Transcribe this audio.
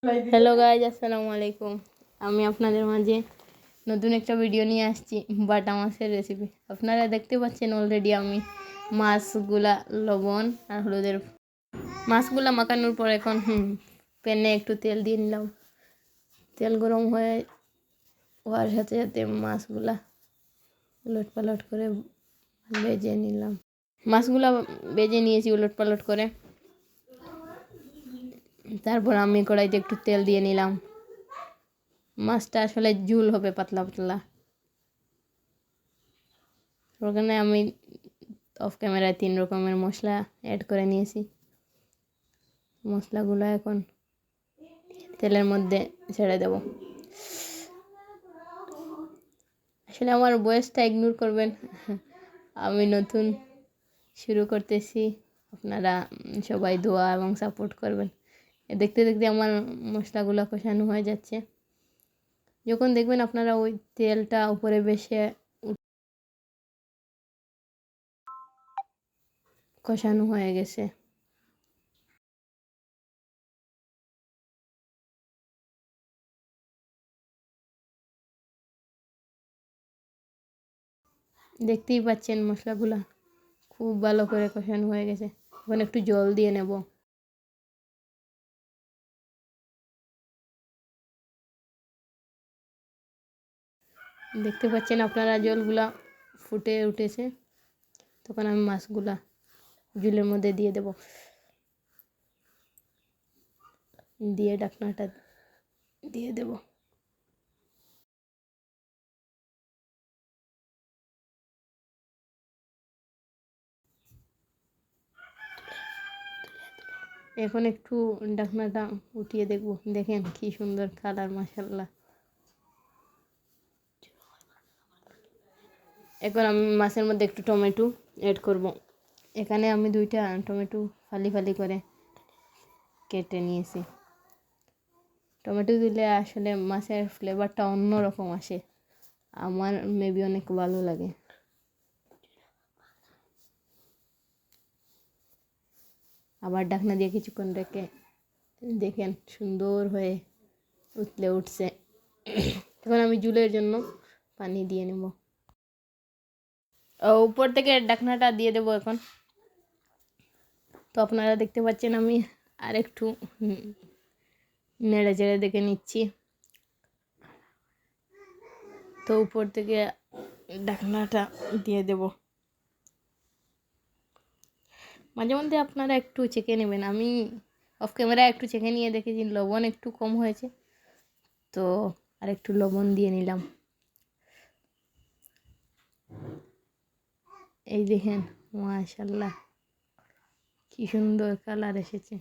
Hello guys, আসসালামু আলাইকুম। আমি আপনাদের মাঝে নতুন একটা ভিডিও নিয়ে আসছি, বাটা মাছের রেসিপি। আপনারা দেখতে পাচ্ছেন অলরেডি আমি মাছগুলা লবণ আর হলুদের মাছগুলা মাখানোর পর এখন প্যানে একটু তেল দিয়ে নিলাম। তেল গরম হওয়ার সাথে সাথে মাছগুলা উলট পালট করে ভেজে নিলাম। মাছগুলা ভেজে নিয়েছি উলট পালট করে। তারপর আমি কড়াইতে একটু তেল দিয়ে নিলাম। মাছটা আসলে ঝোল হবে পাতলা পাতলা। ওখানে আমি অফ ক্যামেরায় 3 রকমের মশলা অ্যাড করে নিয়েছি। মশলাগুলো এখন তেলের মধ্যে ছেড়ে দেব। আসলে আমার বয়সটা ইগনোর করবেন, আমি নতুন শুরু করতেছি। আপনারা সবাই দোয়া এবং সাপোর্ট করবেন। দেখতে দেখতে আমার মশলাগুলো কষানো হয়ে যাচ্ছে। যখন দেখবেন আপনারা ওই তেলটা উপরে ভেসে কষানো হয়ে গেছে, দেখতেই পাচ্ছেন মশলাগুলা খুব ভালো করে কষানো হয়ে গেছে। এখন একটু জল দিয়ে নেব। দেখতে পাচ্ছেন আপনারা জলগুলা ফুটে উঠেছে। তখন আমি মাছগুলা ঝোলের মধ্যে দিয়ে দেব, দিয়ে ঢাকনাটা দিয়ে দেব। এখন একটু ঢাকনাটা উঠিয়ে দেখব। দেখেন কি সুন্দর কালার, মাশাআল্লাহ। এখন আমি মাছের মধ্যে একটু টমেটো অ্যাড করব। এখানে আমি 2টা টমেটো ফালি ফালি করে কেটে নিয়েছি। টমেটো দিলে আসলে মাছের ফ্লেভারটা অন্যরকম আসে, আমার মেবি অনেক ভালো লাগে। আবার ঢাকনা দিয়ে কিছুক্ষণ রেখে দেখেন সুন্দর হয়ে উতলে উঠছে। এখন আমি ঝোলের জন্য পানি দিয়ে নেব। উপর থেকে ঢাকনাটা দিয়ে দেবো এখন। তো আপনারা দেখতে পাচ্ছেন আমি আর একটু নেড়ে চেড়ে দেখে নিচ্ছি। তো উপর থেকে ঢাকনাটা দিয়ে দেব। মাঝে মধ্যে আপনারা একটু চেখে নেবেন। আমি অফ ক্যামেরায় একটু চেখে নিয়ে দেখেছি লবণ একটু কম হয়েছে, তো আর একটু লবণ দিয়ে নিলাম। এই দেখেন মাশাআল্লাহ কি সুন্দর কালার এসেছে।